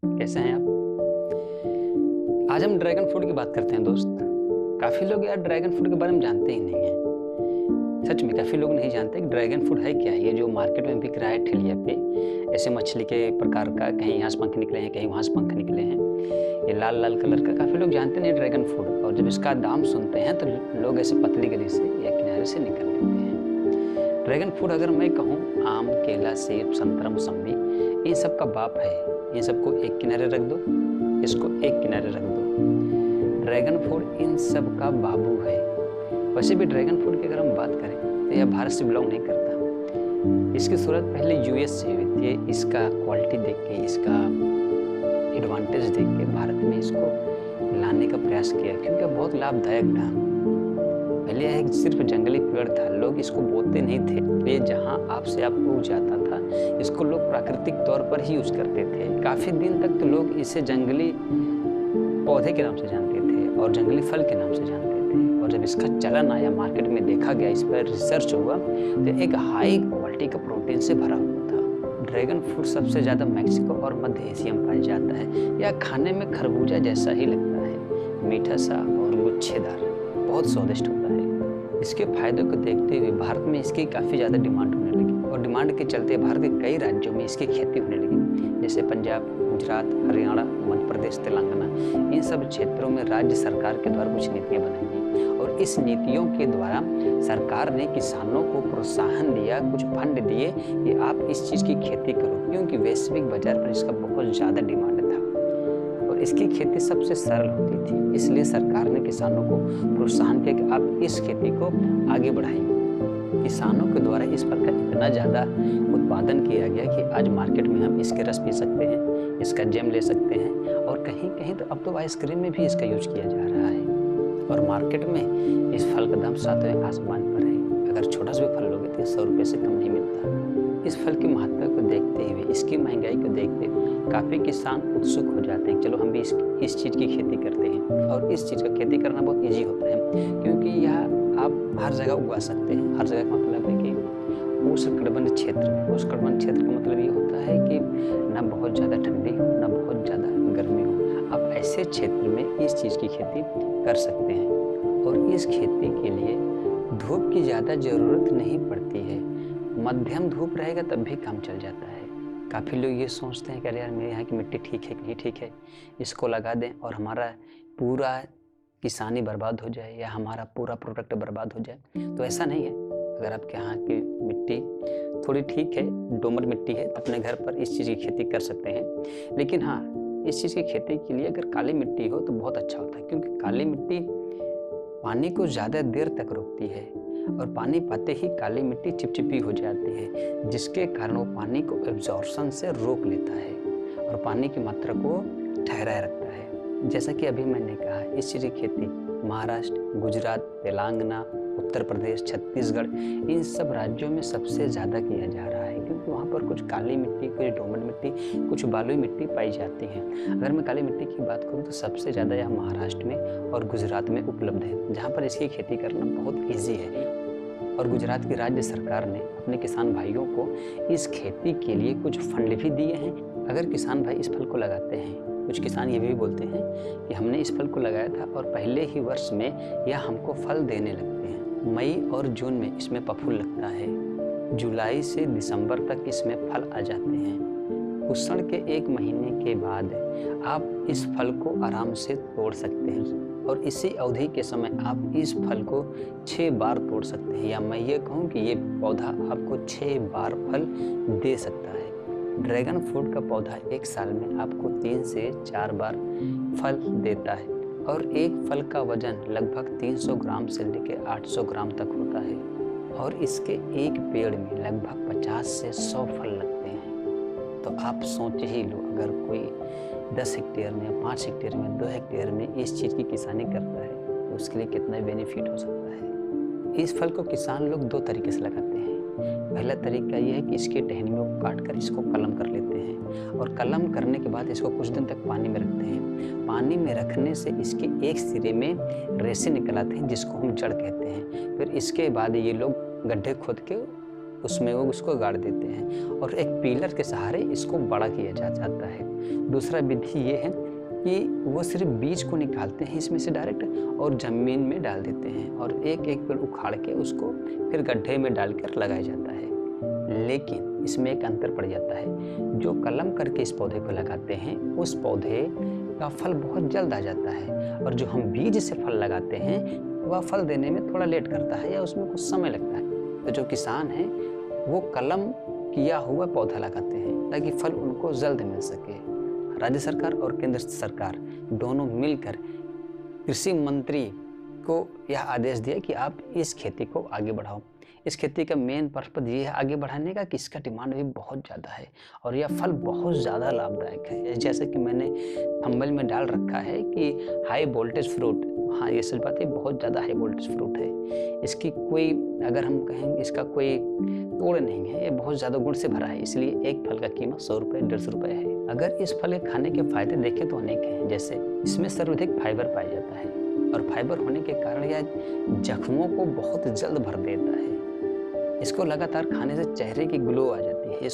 कैसे हैं आप? आज हम ड्रैगन फ्रूट की बात करते हैं दोस्त। काफ़ी लोग यार ड्रैगन फ्रूट के बारे में जानते ही नहीं हैं। सच में काफ़ी लोग नहीं जानते कि ड्रैगन फ्रूट है क्या? ये जो मार्केट में बिक रहा है ठेलिया पे, ऐसे मछली के प्रकार का, कहीं यहाँ से पंख निकले हैं, कहीं वहाँ से पंख निकले हैं। ये लाल-लाल कलर का, काफ़ी लोग जानते नहीं ड्रैगन फ्रूट, और जब इसका दाम सुनते हैं तो लोग ऐसे पतली गली से या किनारे से निकल लेते हैं। ड्रैगन फ्रूट अगर मैं कहूँ, आम, केला, सेब, संतरा, मौसम्बी, इन सब का बाप है। इन सबको एक किनारे रख दो, इसको एक किनारे रख दो। ड्रैगन फ्रूट इन सब का बाबू है। वैसे भी ड्रैगन फ्रूट की अगर हम बात करें तो यह भारत से बिलोंग नहीं करता। इसकी शुरुआत पहले यूएस से हुई थी। इसका क्वालिटी देख के, इसका एडवांटेज देख के भारत में इसको लाने का प्रयास किया, क्योंकि बहुत लाभदायक था। पहले यह सिर्फ जंगली पेड़ था, लोग इसको बोते नहीं थे। ये जहाँ आपसे आप उग जाता था, इसको लोग प्राकृतिक तौर पर ही यूज करते थे। काफ़ी दिन तक तो लोग इसे जंगली पौधे के नाम से जानते थे और जंगली फल के नाम से जानते थे। और जब इसका चलन आया, मार्केट में देखा गया, इस पर रिसर्च हुआ, तो एक हाई क्वालिटी का प्रोटीन से भरा हुआ था। ड्रैगन फ्रूट सबसे ज़्यादा मैक्सिको और मध्य एशिया में पाया जाता है। यह खाने में खरबूजा जैसा ही लगता है, मीठा सा और गुच्छेदार, बहुत स्वादिष्ट होता है। इसके फायदों को देखते हुए भारत में इसकी काफ़ी ज़्यादा डिमांड होने लगी, और डिमांड के चलते भारत के कई राज्यों में इसकी खेती होने लगी, जैसे पंजाब, गुजरात, हरियाणा, मध्य प्रदेश, तेलंगाना। इन सब क्षेत्रों में राज्य सरकार के द्वारा कुछ नीतियाँ बनाई गई, और इस नीतियों के द्वारा सरकार ने किसानों को प्रोत्साहन दिया, कुछ फंड दिए कि आप इस चीज़ की खेती करो, क्योंकि वैश्विक बाजार पर इसका बहुत ज़्यादा डिमांड था और इसकी खेती सबसे सरल होती थी। इसलिए सरकार ने किसानों को प्रोत्साहन किया कि आप इस खेती को आगे बढ़ाइए। किसानों के द्वारा इस फल का इतना ज़्यादा उत्पादन किया गया कि आज मार्केट में हम इसके रस पी सकते हैं, इसका जैम ले सकते हैं, और कहीं कहीं तो अब तो आइसक्रीम में भी इसका यूज किया जा रहा है। और मार्केट में इस फल का दाम 7वें आसमान पर है। अगर छोटा सा भी फल लोगे तो 100 रुपये से कम नहीं मिलता। इस फल की महत्ता को देखते हुए, इसकी महंगाई को देखते हुए काफ़ी किसान उत्सुक हो जाते हैं, चलो हम भी इस चीज़ की खेती करते हैं। और इस चीज़ का खेती करना बहुत ईजी होता है, क्योंकि यह आप हर जगह उगा सकते हैं। हर जगह का मतलब है कि उष्णकटिबंधीय क्षेत्र में। उष्णकटिबंधीय क्षेत्र का मतलब ये होता है कि न बहुत ज़्यादा ठंडी हो, न बहुत ज़्यादा गर्मी हो। आप ऐसे क्षेत्र में इस चीज़ की खेती कर सकते हैं, और इस खेती के लिए धूप की ज़्यादा ज़रूरत नहीं पड़ती है। मध्यम धूप रहेगा तब भी काम चल जाता है। काफ़ी लोग ये सोचते हैं कि अरे यार, मेरे यहाँ की मिट्टी ठीक है कि नहीं ठीक है, इसको लगा दें और हमारा पूरा किसानी बर्बाद हो जाए या हमारा पूरा प्रोडक्ट बर्बाद हो जाए। तो ऐसा नहीं है। अगर आपके यहाँ की मिट्टी थोड़ी ठीक है, दोमट मिट्टी है, तो अपने घर पर इस चीज़ की खेती कर सकते हैं। लेकिन हाँ, इस चीज़ की खेती के लिए अगर काली मिट्टी हो तो बहुत अच्छा होता है, क्योंकि काली मिट्टी पानी को ज़्यादा देर तक रोकती है, और पानी पाते ही काली मिट्टी चिपचिपी हो जाती है, जिसके कारण वो पानी को एब्जॉर्प्शन से रोक लेता है और पानी की मात्रा को ठहराए रखता है। जैसा कि अभी मैंने कहा, इस चीज़ की खेती महाराष्ट्र, गुजरात, तेलंगाना, उत्तर प्रदेश, छत्तीसगढ़, इन सब राज्यों में सबसे ज़्यादा किया जा रहा है, क्योंकि वहाँ पर कुछ काली मिट्टी, कुछ दोमट मिट्टी, कुछ बलुई मिट्टी पाई जाती है। अगर मैं काली मिट्टी की बात करूँ तो सबसे ज़्यादा यह महाराष्ट्र में और गुजरात में उपलब्ध है, जहाँ पर इसकी खेती करना बहुत ईजी है। और गुजरात की राज्य सरकार ने अपने किसान भाइयों को इस खेती के लिए कुछ फंड भी दिए हैं। अगर किसान भाई इस फल को लगाते हैं, कुछ किसान ये भी बोलते हैं कि हमने इस फल को लगाया था और पहले ही वर्ष में यह हमको फल देने लगते हैं। मई और जून में इसमें फफूल लगता है, जुलाई से दिसंबर तक इसमें फल आ जाते हैं। पुष्ण के 1 महीने के बाद आप इस फल को आराम से तोड़ सकते हैं, और इसी अवधि के समय आप इस फल को 6 बार तोड़ सकते हैं, या मैं ये कहूँ कि ये पौधा आपको 6 बार फल दे सकता है। ड्रैगन फ्रूट का पौधा 1 साल में आपको 3 से 4 बार फल देता है, और एक फल का वजन लगभग 300 ग्राम से लेकर 800 ग्राम तक होता है, और इसके एक पेड़ में लगभग 50 से 100 फल लगते हैं। तो आप सोच ही लो, अगर कोई 10 हेक्टेयर में, 5 हेक्टेयर में, 2 हेक्टेयर में इस चीज़ की किसानी करता है तो उसके लिए कितना बेनिफिट हो सकता है। इस फल को किसान लोग 2 तरीके से लगाते हैं। पहला तरीका ये है कि इसके टहनियों को काट कर इसको कलम कर लेते हैं, और कलम करने के बाद इसको कुछ दिन तक पानी में रखते हैं। पानी में रखने से इसके एक सिरे में रेशे निकल आते हैं, जिसको हम जड़ कहते हैं। फिर इसके बाद ये लोग गड्ढे खोद के उसमें वो उसको गाड़ देते हैं और एक पिलर के सहारे इसको बड़ा किया जाता है। दूसरा विधि ये है कि वो सिर्फ बीज को निकालते हैं इसमें से डायरेक्ट और ज़मीन में डाल देते हैं और एक एक पेड़ उखाड़ के उसको फिर गड्ढे में डालकर लगाया जाता है। लेकिन इसमें एक अंतर पड़ जाता है, जो कलम करके इस पौधे को लगाते हैं उस पौधे का फल बहुत जल्द आ जाता है और जो हम बीज से फल लगाते हैं वह फल देने में थोड़ा लेट करता है या उसमें कुछ समय लगता है। तो जो किसान हैं वो कलम किया हुआ पौधा लगाते हैं ताकि फल उनको जल्द मिल सके। राज्य सरकार और केंद्र सरकार दोनों मिलकर कृषि मंत्री को यह आदेश दिया कि आप इस खेती को आगे बढ़ाओ। इस खेती का मेन पर्पज ये है आगे बढ़ाने का कि इसका डिमांड भी बहुत ज़्यादा है और यह फल बहुत ज़्यादा लाभदायक है। जैसे कि मैंने थंबनेल में डाल रखा है कि हाई वोल्टेज फ्रूट, हाँ ये सच बात है, बहुत ज़्यादा हाई वोल्टेज फ्रूट है। इसकी कोई, अगर हम कहें इसका कोई तोड़ नहीं है, ये बहुत ज़्यादा गुण से भरा है, इसलिए एक फल का कीमत 100 रुपये 150 रुपये है। अगर इस फल के खाने के फायदे देखें तो अनेक हैं, जैसे इसमें सर्वाधिक फाइबर पाया जाता है और फाइबर होने के कारण यह जख्मों को बहुत जल्द भर देता है। इसको लगातार खाने से चेहरे की ग्लो आ जाती है।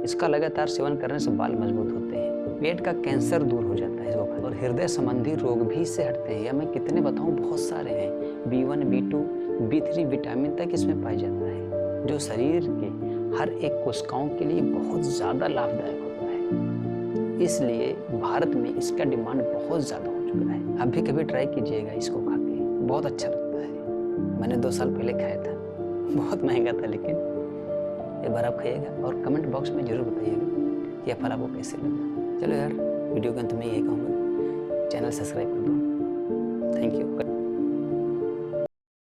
इसका लगातार सेवन करने से बाल मजबूत होते हैं, पेट का कैंसर दूर हो जाता है इसको खाने और हृदय संबंधी रोग भी इससे हटते हैं। या मैं कितने बताऊं, बहुत सारे हैं। B1, B2, B3 विटामिन तक इसमें पाया जाता है, जो शरीर के हर एक कोशिकाओं के लिए बहुत ज़्यादा लाभदायक होता है। इसलिए भारत में इसका डिमांड बहुत ज़्यादा हो चुका है। आप भी कभी ट्राई कीजिएगा इसको खा के, बहुत अच्छा लगता है। मैंने 2 साल पहले खाया था, बहुत महंगा था, लेकिन एक बार आप खाइएगा और कमेंट बॉक्स में ज़रूर बताइएगा कि यह फल आपको कैसे लगा। चलो यार, वीडियो के अंत में यही कहूँगा, चैनल सब्सक्राइब कर दो। Thank you.